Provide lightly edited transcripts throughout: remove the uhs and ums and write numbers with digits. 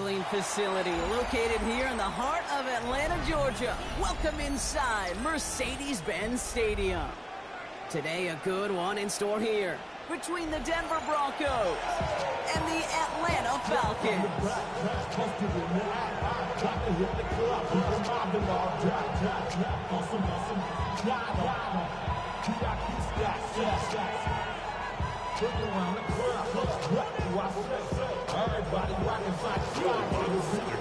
dazzling facility located here in the heart of Atlanta, Georgia. Welcome inside Mercedes-Benz Stadium. Today, a good one in store here between the Denver Broncos and the Atlanta Falcons.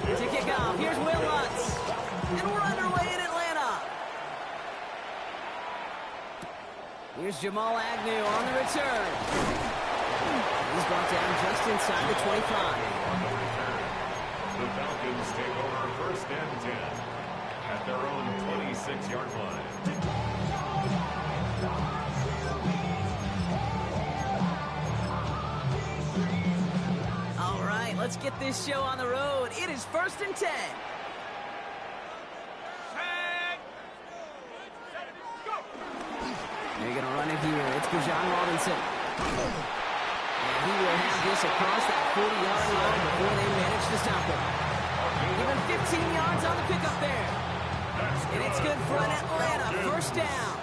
To kick off, here's Will Lutz. And we're underway in Atlanta. Here's Jamal Agnew on the return. He's brought down just inside the 25. The Falcons take over first and 10 at their own 26-yard line. All right, let's get this show on the road. It is first and 10. They're going to run it here. It's Bijan Robinson. And he will have this across that 40-yard line before they manage to stop him. Give him 15 yards on the pickup there. And it's good for an Atlanta first down.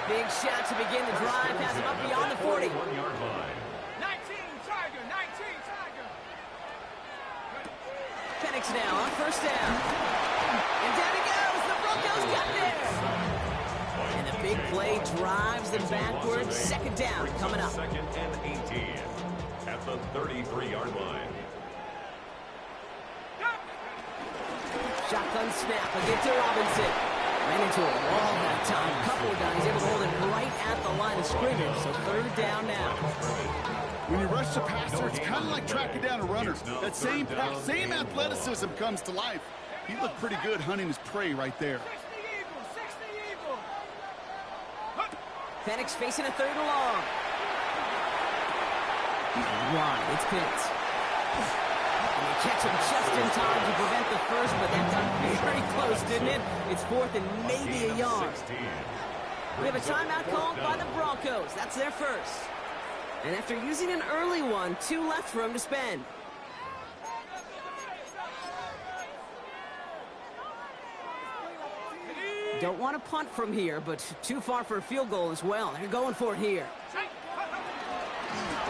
Big shot to begin the drive. Has him up beyond the 40. 1-yard line. 19 Tiger, 19 Tiger. Penix now on first down. And down he goes. The Broncos got there. And the big play drives them backwards. Second down coming up. Second and 18 at the 33-yard line. Shotgun snap again to Robinson. Ran into a wall that time. Couple of guys able to hold it right at the line of scrimmage. So third down now. When you rush the passer, it's kind of like tracking down a runner. That same athleticism comes to life. He looked pretty good hunting his prey right there. 60 Eagle. Penix facing a third and long. Wide, it's Pitts. And they catch him just in time to prevent the first, but that got very close, didn't it? It's fourth and maybe a yard. We have a timeout called by the Broncos. That's their first. And after using an early one, 2 left for him to spend. Don't want to punt from here, but too far for a field goal as well. They're going for it here. The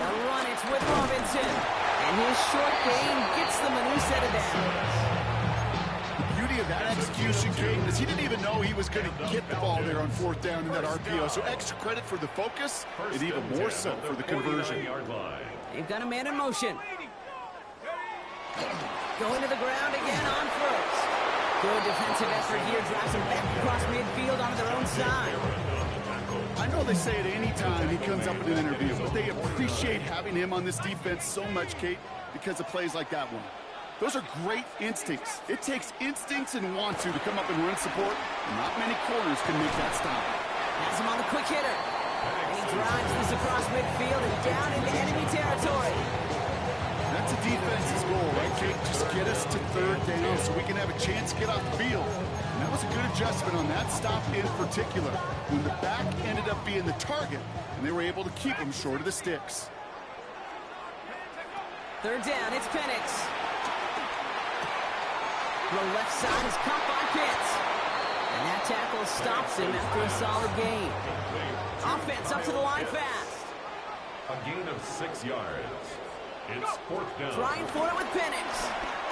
run, it's with Robinson. And his short gain gets them a new set of downs. The beauty of that execution, Kate, is he didn't even know he was going to get the ball there on fourth down in that RPO. So extra credit for the focus, and even more so for the conversion. They've got a man in motion. Going to the ground again on first. Good defensive effort here. Drives him back across midfield onto their own side. I know they say it any time he comes up in an interview, but they appreciate having him on this defense so much, Kate, because of plays like that one. Those are great instincts. It takes instincts and want to come up and run support, and not many corners can make that stop. Has him on the quick hitter. And he drives this across midfield and down into enemy territory. That's a defense's goal, right, Kate? Just get us to third down so we can have a chance to get off the field. And that was a good adjustment on that stop in particular, when the back ended up being the target, and they were able to keep him short of the sticks. Third down, it's Penix. The left side is caught by Pitts. And that tackle stops him after a solid gain. Offense up to the line fast. A gain of 6 yards. It's fourth down. Trying for it with Penix.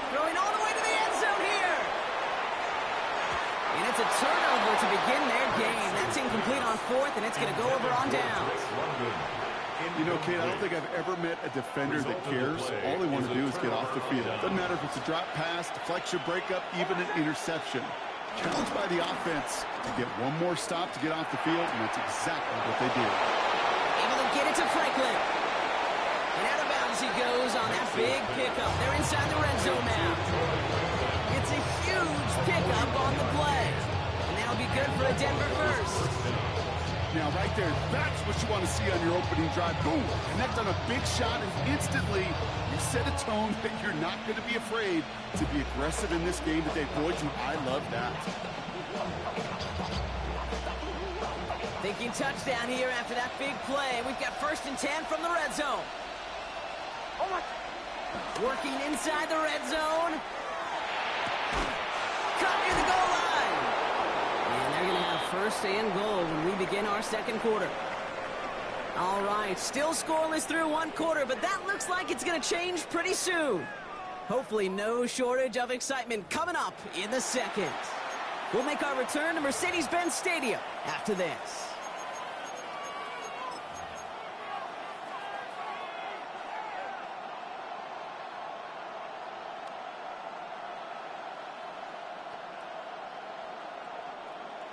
Throwing all the way to the end zone here. And it's a turnover to begin their game. That's incomplete on fourth, and it's going to go over on downs. You know, Kate, I don't think I've ever met a defender that cares. All they want to do is get off the field. Doesn't matter if it's a drop pass, deflection, breakup, even an interception. Challenged by the offense to get one more stop to get off the field, and that's exactly what they did. Able to get it to Franklin. And out of bounds he goes on that big pickup. They're inside the red zone now. It's a huge pickup on the play. And that'll be good for a Denver first. Now, right there, that's what you want to see on your opening drive. Boom! Connect on a big shot, and instantly you set a tone that you're not going to be afraid to be aggressive in this game today. Boy, do I love that. Thinking touchdown here after that big play. We've got first and 10 from the red zone. Oh my! Working inside the red zone. Cut near the goal line. And they're going to have first and goal when we begin our second quarter. All right, still scoreless through one quarter, but that looks like it's going to change pretty soon. Hopefully no shortage of excitement coming up in the second. We'll make our return to Mercedes-Benz Stadium after this.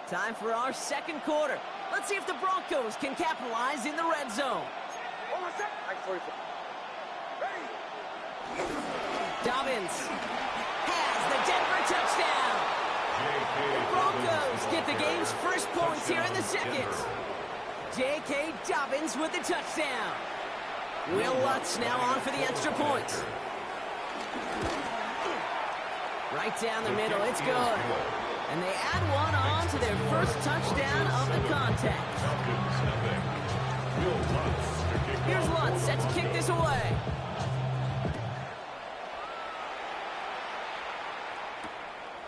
Time for our second quarter. Let's see if the Broncos can capitalize in the red zone. Dobbins has the Denver touchdown. The Broncos get the game's first points here in the second. J.K. Dobbins with the touchdown. Will Lutz now on for the extra point. Right down the middle, it's good. And they add one on to their first touchdown of the contest. Here's Lutz set to kick this away.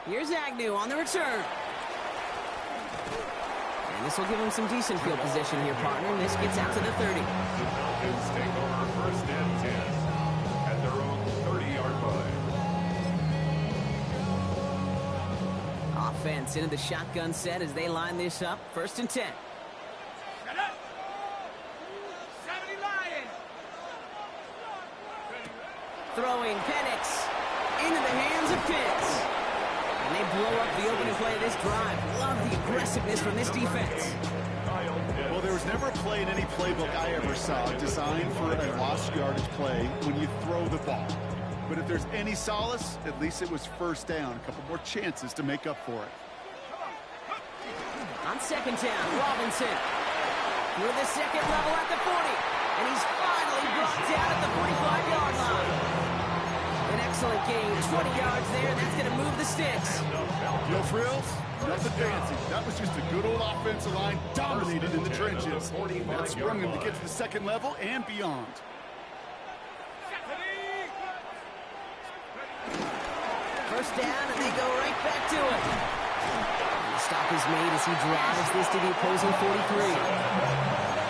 Here's Agnew on the return. And this will give him some decent field position here, partner. And this gets out to the 30. The Falcons take over first and 10 at their own 30-yard line. Offense into the shotgun set as they line this up. First and 10. Set up. 70 Lions. Throwing Penix into the hands of Pitts. And they blow up the opening play of this drive. Love the aggressiveness from this defense. Well, there was never a play in any playbook I ever saw designed for a lost yardage play when you throw the ball. But if there's any solace, at least it was first down. A couple more chances to make up for it. On second down, Robinson with the second level at the 40. And he's finally brought down at the 45-yard line. An excellent gain, 20 yards there, and that's going to move the sticks. No frills, nothing fancy. That was just a good old offensive line dominated in the trenches. That sprung him to get to the second level and beyond. First down, and they go right back to it. And the stop is made as he drives this to the opposing 43.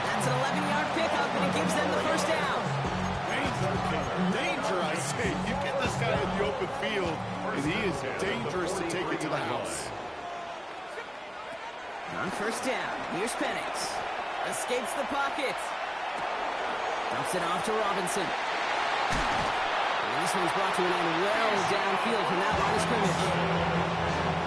That's an 11-yard pickup, and it gives them the first down. Danger, I say. You get this guy in the open field, and he is dangerous to take it to the house. On first down, here's Penix. Escapes the pocket. Dumps it off to Robinson. And this one's brought to an end well downfield from that line of scrimmage.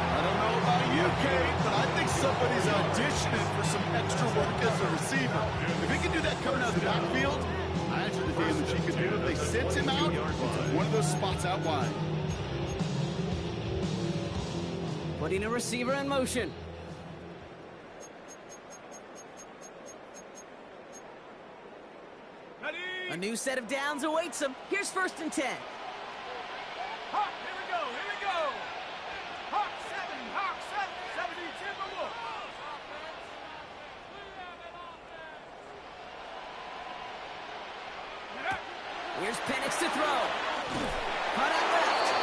I don't know about you, Kate, but I think somebody's auditioning for some extra work as a receiver. If he can do that coming out of the backfield, imagine the damage he could do if they sent him out into one of those spots out wide. Putting a receiver in motion. A new set of downs awaits him. Here's first and 10. Hawk, here we go, here we go. Hawk 7, 70 Timberwolves. Here's Penix to throw. Cut out left.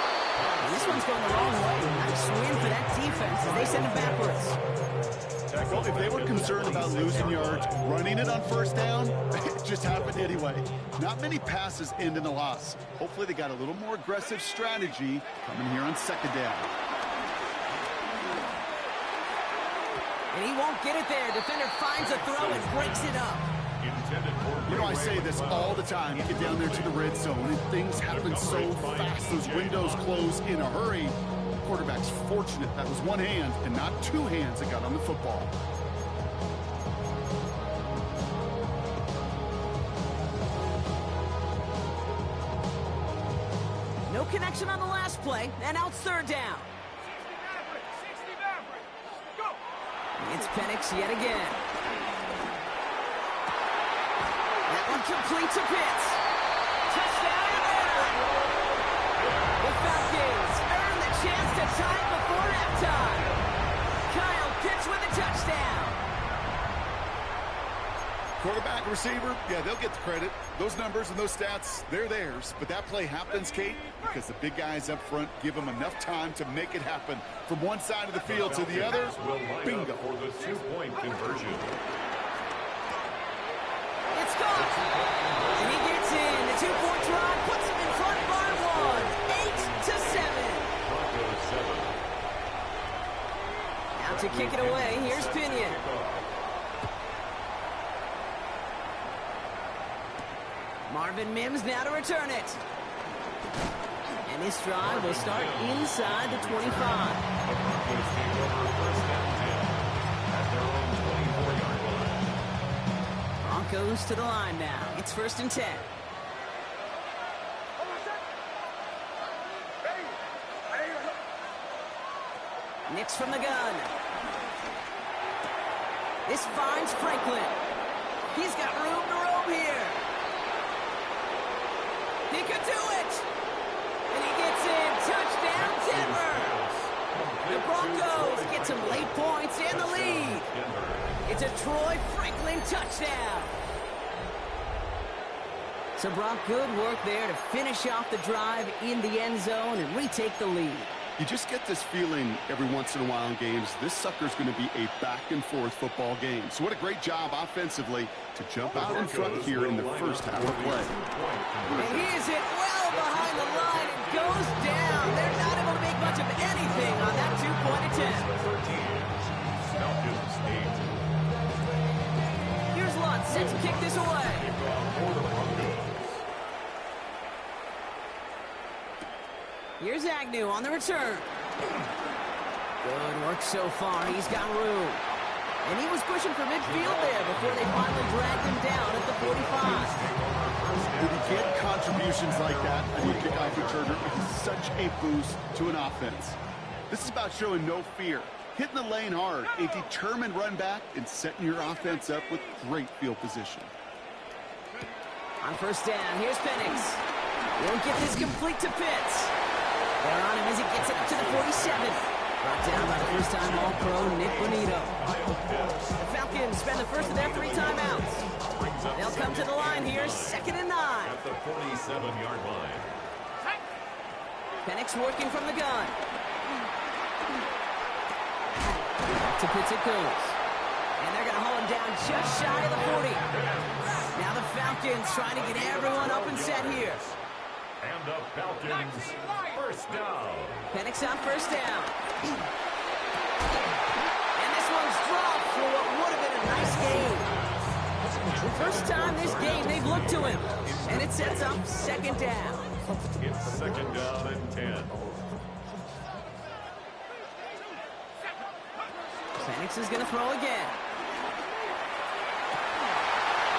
And this one's going the wrong way. Nice win for that defense as they send it backwards. Well, if they were concerned about losing yards, running it on first down, it just happened anyway. Not many passes end in a loss. Hopefully they got a little more aggressive strategy coming here on second down. And he won't get it there. Defender finds a throw and breaks it up. You know, I say this all the time. You get down there to the red zone, and things happen so fast. Those windows close in a hurry. Quarterback's fortunate that was one hand and not two hands that got on the football. No connection on the last play, and now it's third down. 60 Mavericks. Go. It's Penix yet again. That one complete to Pitts. Touchdown Atlanta. The Falcons earn the chance to tie it before halftime. Kyle Pitts with a touchdown. Quarterback, receiver, yeah, they'll get the credit. Those numbers and those stats, they're theirs. But that play happens, Kate, because the big guys up front give them enough time to make it happen. From one side of the field to the other, bingo. For the 2-point conversion. It's caught. And he gets in. The 2-point drive puts him in front by 1, 8-7. Now to kick it away, here's Pinion. Marvin Mims now to return it. And this drive will start inside the 25. Broncos to the line now. It's 1st and 10. Nix from the gun. This finds Franklin. He's got room to roam here. He could do it! And he gets in. Touchdown, Denver! The Broncos get some late points and the lead. It's a Troy Franklin touchdown. So Brock, good work there to finish off the drive in the end zone and retake the lead. You just get this feeling every once in a while in games, this sucker's going to be a back-and-forth football game. So what a great job offensively to jump out in front here in the first half of play. And he is hit well behind the line and goes down. They're not able to make much of anything on that 2-point attempt. Here's Lutz set to kick this away. Here's Agnew on the return. Good work so far. He's got room. And he was pushing for midfield there before they finally dragged him down at the 45. Did he get contributions like that? I think kickoff returner is such a boost to an offense. This is about showing no fear, hitting the lane hard, a determined run back, and setting your offense up with great field position. On 1st down, here's Penix. Won't get this complete to Pitts. They're on him as he gets it up to the 47. Brought down by the first-time All-Pro Nick Bonito. The Falcons spend the first of their 3 timeouts. They'll come to the line here, 2nd and 9. At the 47-yard line. Penix working from the gun. Back to Pitts it goes. And they're going to hold him down just shy of the 40. Now the Falcons trying to get everyone up and set here. And the Falcons, 1st down. Penix on 1st down. And this one's dropped for what would have been a nice game. The first time this game they've looked to him. And it sets up 2nd down. It's 2nd down and 10. Penix is going to throw again.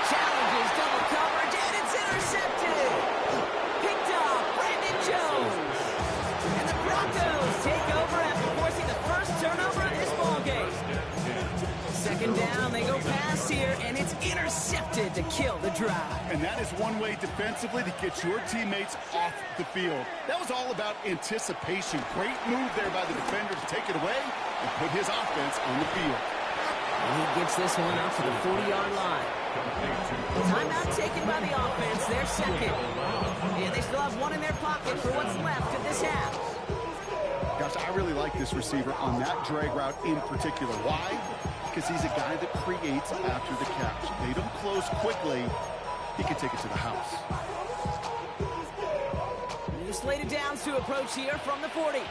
Challenges double coverage, and it's intercepted. Picked off Brandon Jones. And the Broncos take over after forcing the first turnover of this ballgame. 2nd down, they go pass here, and it's intercepted to kill the drive. And that is one way defensively to get your teammates off the field. That was all about anticipation. Great move there by the defender to take it away and put his offense on the field. And he gets this one out to the 40-yard line. Timeout taken by the offense, their 2nd. And they still have one in their pocket for what's left of this half. Gosh, I really like this receiver on that drag route in particular. Why? Because he's a guy that creates after the catch. If they don't close quickly, he can take it to the house. New slated downs to approach here from the 40.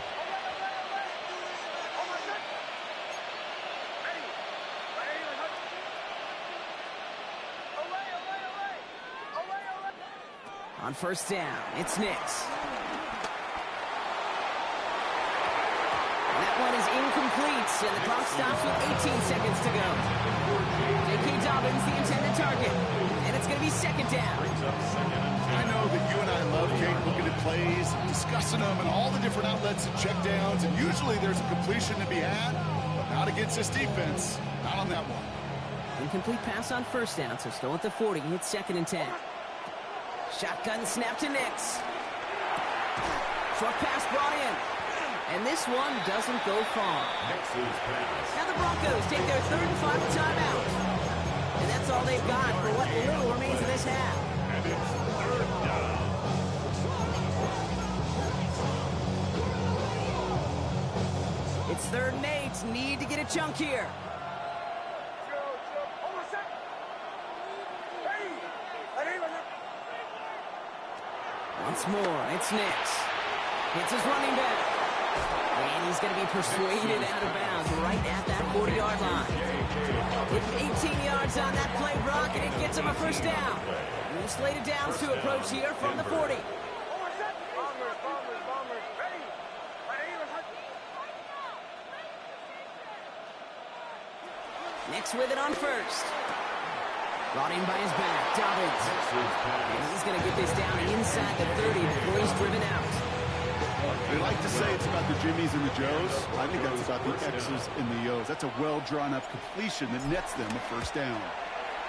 On 1st down, it's Nix. And that one is incomplete, and the clock stops with 18 seconds to go. J.K. Dobbins, the intended target, and it's going to be 2nd down. I know that you and I love, Kate, looking at plays, discussing them, and all the different outlets and checkdowns, and usually there's a completion to be had, but not against this defense. Not on that one. Incomplete pass on 1st down, so still at the 40. Hits 2nd and 10. Shotgun snap to Nix. Short pass brought in. And this one doesn't go far. Now the Broncos take their 3rd and final timeout. And that's that's all they've got for what little remains of this half. And it's third down. It's 3rd and 8. Need to get a chunk here. Once more, it's Nix. It's his running back. And he's going to be persuaded out of bounds right at that 40-yard line. With 18 yards on that play, Brock, and it gets him a first down. New slated downs to approach here from the 40. Nix with it on first. Brought in by his back, Dobbins. And he's going to get this down inside the 30 before he's driven out. They like to say it's about the Jimmies and the Joes. I think that's about the X's and the O's. That's a well-drawn-up completion that nets them a first down.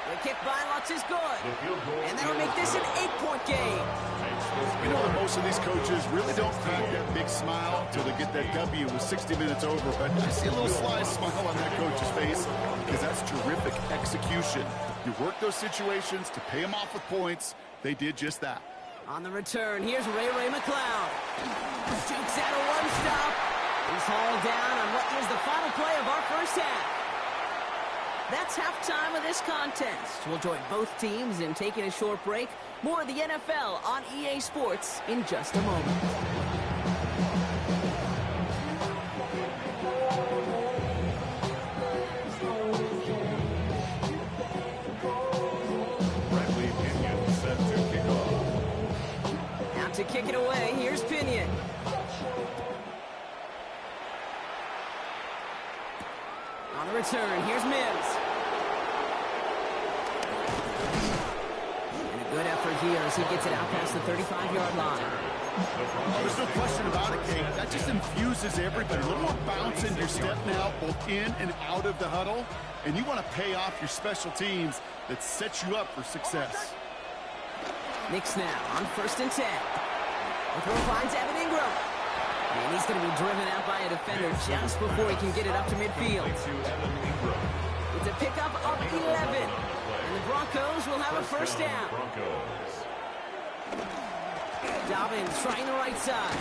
The kick by Lutz is good. And that'll make this an 8-point game. You know that most of these coaches really don't crack that big smile until they get that W with 60 minutes over. But I see a little sly smile on that coach's face because that's terrific execution. You work those situations to pay them off with points. They did just that. On the return, here's Ray McLeod. Shoots out a one-stop. He's hauled down on what is the final play of our first half. That's halftime of this contest. We'll join both teams in taking a short break. More of the NFL on EA Sports in just a moment. To kick it away, here's Pinion. On the return, here's Mims. And a good effort here as he gets it out past the 35-yard line. Oh, there's no question about it, Kate. That just infuses everybody. A little more bounce in your step now, both in and out of the huddle. And you want to pay off your special teams that sets you up for success. Nix now on 1st and 10. The throw finds Evan Ingram. And he's going to be driven out by a defender just before he can get it up to midfield. It's a pickup of 11. And the Broncos will have a first down. Dobbins trying the right side.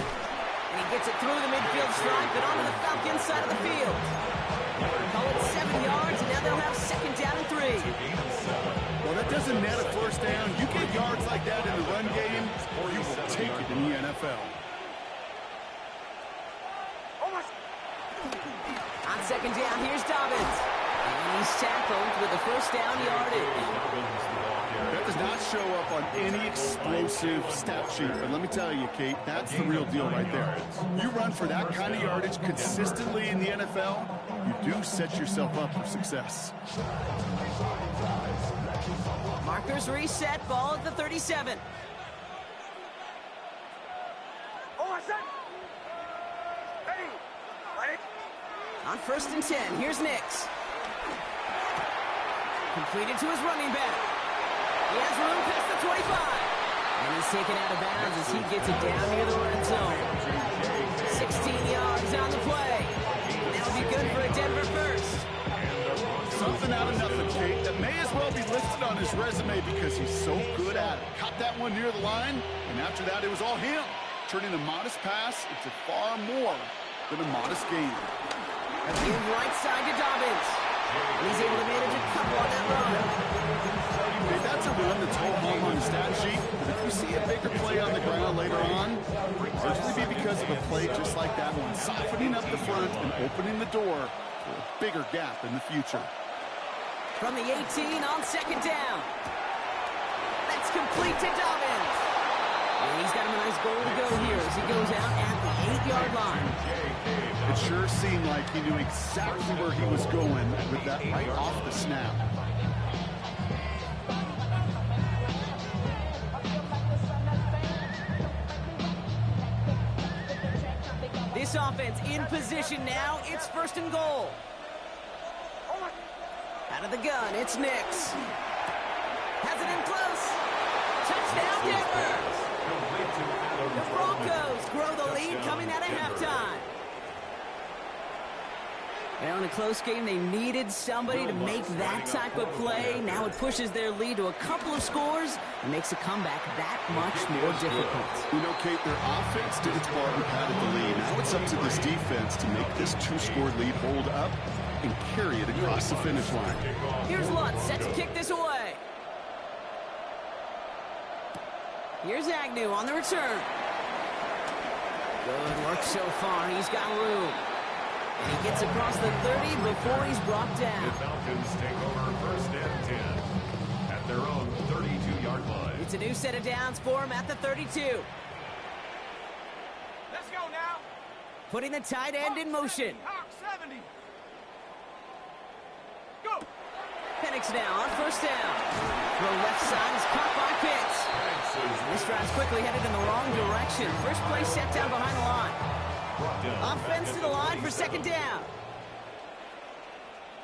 And he gets it through the midfield stripe and onto the Falcons side of the field. Call it 7 yards, and now they'll have 2nd down and 3. Well, that doesn't net a first down. You get yards like that in the run game, or you will take it in the NFL. On 2nd down, here's Dobbins. And he's tackled with the first down yardage. That does not show up on any explosive stat sheet. But let me tell you, Kate, that's the real deal right there. You run for that kind of yardage consistently in the NFL, you do set yourself up for success. Markers reset, ball at the 37. On 1st and 10, here's Nix. Completed to his running back. He has room past the 25. And he's taken out of bounds as he gets it down near the red zone. 16 yards on the play. And that'll be good for a Denver first. Something out of nothing, Kate, that may as well be listed on his resume because he's so good at it. Caught that one near the line, and after that, it was all him. Turning a modest pass into far more than a modest gain. In right side to Dobbins. And he's able to manage a couple on that run. Hey, that's a run that's all home on the stat sheet. But if you see a bigger play on the ground later on, it'll usually be because of a play just like that one, softening up the front and opening the door for a bigger gap in the future. From the 18 on 2nd down. That's complete to Dobbins. And he's got him a nice goal to go here as he goes out at the 8-yard line. It sure seemed like he knew exactly where he was going with that right off the snap. This offense in position now. It's 1st and goal. Out of the gun, it's Nix. Has it in close. Touchdown, Denver. The Broncos grow the lead coming out of halftime. Well, in a close game, they needed somebody to make that type of play. Now it pushes their lead to a couple of scores and makes a comeback that much more difficult. You know, Kate, their offense did its part and padded the lead. Now it's up to this defense to make this 2-score lead hold up and carry it across the finish line. Here's Lutz, set to kick this away. Here's Agnew on the return. Good work so far. He's got room. And he gets across the 30 before he's brought down. The Falcons take over first and 10 at their own 32-yard line. It's a new set of downs for him at the 32. Let's go now. Putting the tight end in motion. Hawk 70. Go. Penix now on first down. Throw left side is caught by Pitts. This drive's quickly headed in the wrong direction. First play set down behind the line. Offense to the line for second down.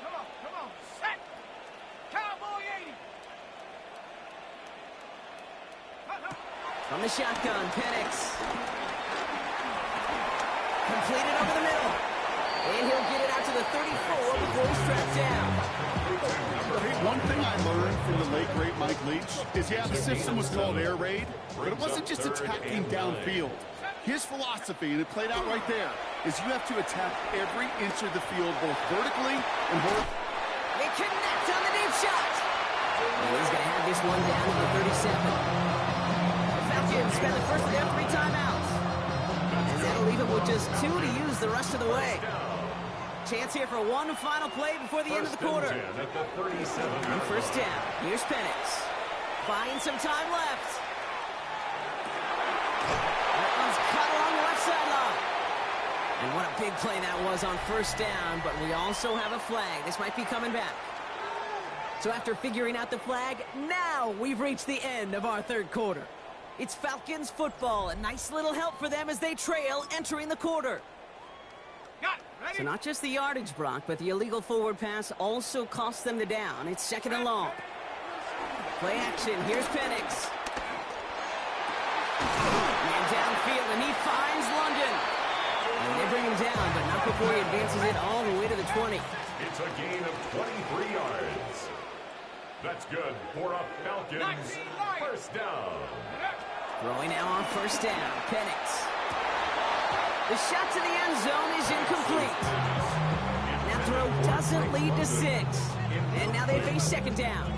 Come on, set. Cowboy 80. From the shotgun, Penix. Completed over the middle. And he'll get it out to the 34 before he's trapped down. One thing I learned from the late, great Mike Leach is, yeah, the system was called air raid, but it wasn't just attacking downfield. His philosophy, and it played out right there, is you have to attack every inch of the field, both vertically and horizontally. They connect on the deep shot. And he's going to have this one down to the 37. The Falcons spend the first of their 3 timeouts. And that'll leave him with just 2 to use the rest of the way. Chance here for one final play before the end of the quarter. At the 37. On first down, here's Penix. Buying some time left. That one's cut along the left sideline. And what a big play that was on first down, but we also have a flag. This might be coming back. So after figuring out the flag, now we've reached the end of our third quarter. It's Falcons football. A nice little help for them as they trail entering the quarter. Got it. Ready? So not just the yardage, Brock, but the illegal forward pass also cost them the down. It's second and long. Play action. Here's Penix. Man downfield, and he finds London. And they bring him down, but not before he advances it all the way to the 20. It's a gain of 23 yards. That's good for a Falcons first down. Throwing now on first down. Penix. The shot to the end zone is incomplete. That throw doesn't lead to 6. And now they face second down.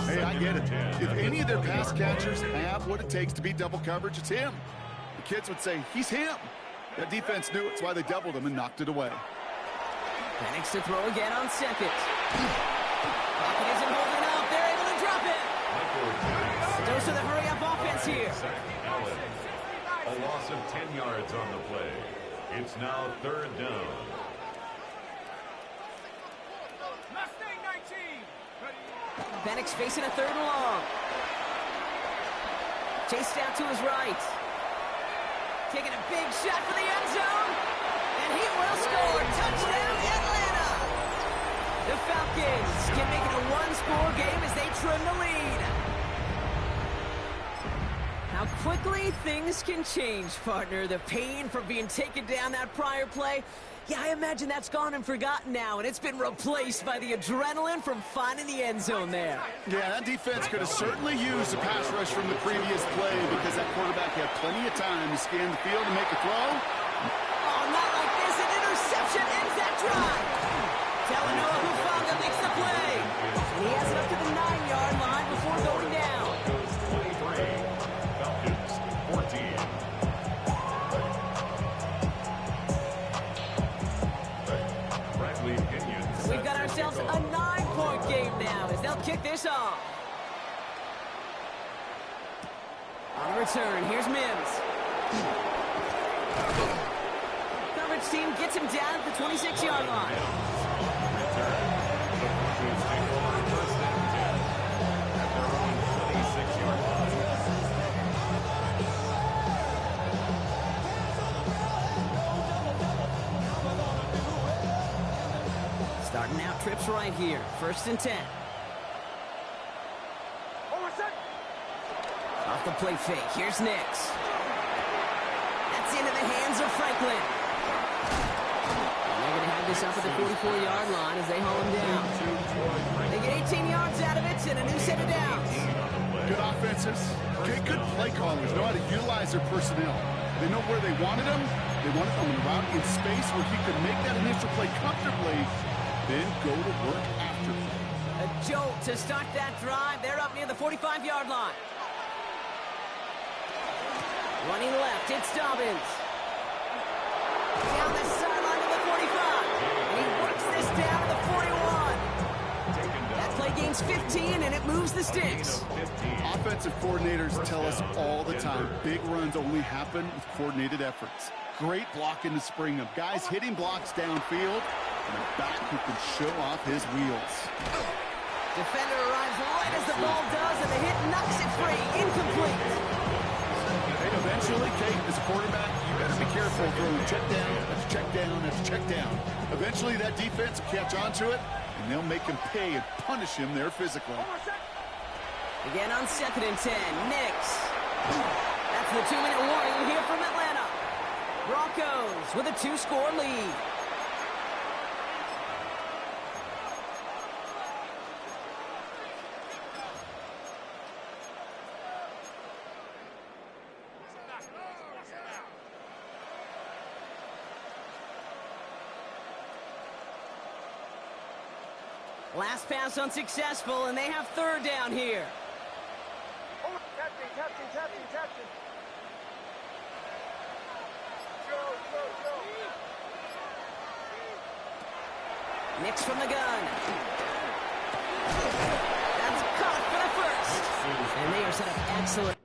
Hey, I get it. If any of their pass catchers have what it takes to beat double coverage, it's him. The kids would say, he's him. That defense knew it's why they doubled him and knocked it away. Penix to throw again on second. Pocket isn't holding up. They're able to drop it. Dose of the hurry-up offense here. A loss of 10 yards on the play. It's now third down. Mustang 19. Ready? Penix facing a third and long. Chased out to his right. Taking a big shot for the end zone. And he will score. Touchdown, Atlanta. The Falcons can make it a one-score game as they trim the lead. How quickly things can change, partner. The pain from being taken down that prior play, yeah, I imagine that's gone and forgotten now, and it's been replaced by the adrenaline from finding the end zone there. Yeah, that defense could have certainly used a pass rush from the previous play because that quarterback had plenty of time to scan the field and make a throw. Oh, not like this. An interception ends that drive. Talanoa Hufanga makes the play. He has it up to the 9-yard line before going down. Goes 23. Falcons 14. Bradley Pinion. We've got ourselves a 9-point game now as they'll kick this off. On the return, here's Mims. Coverage team gets him down at the 26-yard line. Starting out trips right here. First and 10. Off the play fake. Here's Nix. That's into the hands of Franklin. And they're going to have this up at the 44-yard line as they haul him down. They get 18 yards out of it and a new set of downs. Good offenses. Okay, good play callers know how to utilize their personnel. They know where they wanted him. They wanted him on the route in space where he could make that initial play comfortably, then go to work after. A jolt to start that drive. They're up near the 45-yard line. Running left, it's Dobbins. Down the sideline to the 45. And he works this down to the 41. That play gains 15, and it moves the sticks. Offensive coordinators tell us all the time, big runs only happen with coordinated efforts. Great blocking to spring them. Guys hitting blocks downfield, and a back who can show off his wheels. Defender arrives right as the ball does, and the hit knocks it free. Incomplete. Hey, eventually, Kate, as a quarterback, you better be careful throwing check down after check down after check down. Eventually, that defense will catch on to it, and they'll make him pay and punish him there physically. Again on 2nd and 10, Nix. That's the 2-minute warning here from Atlanta. Broncos with a 2-score lead. Last pass unsuccessful, and they have 3rd down here. Captain. Go. Nix from the gun. That's caught for the first. And they are set up excellent.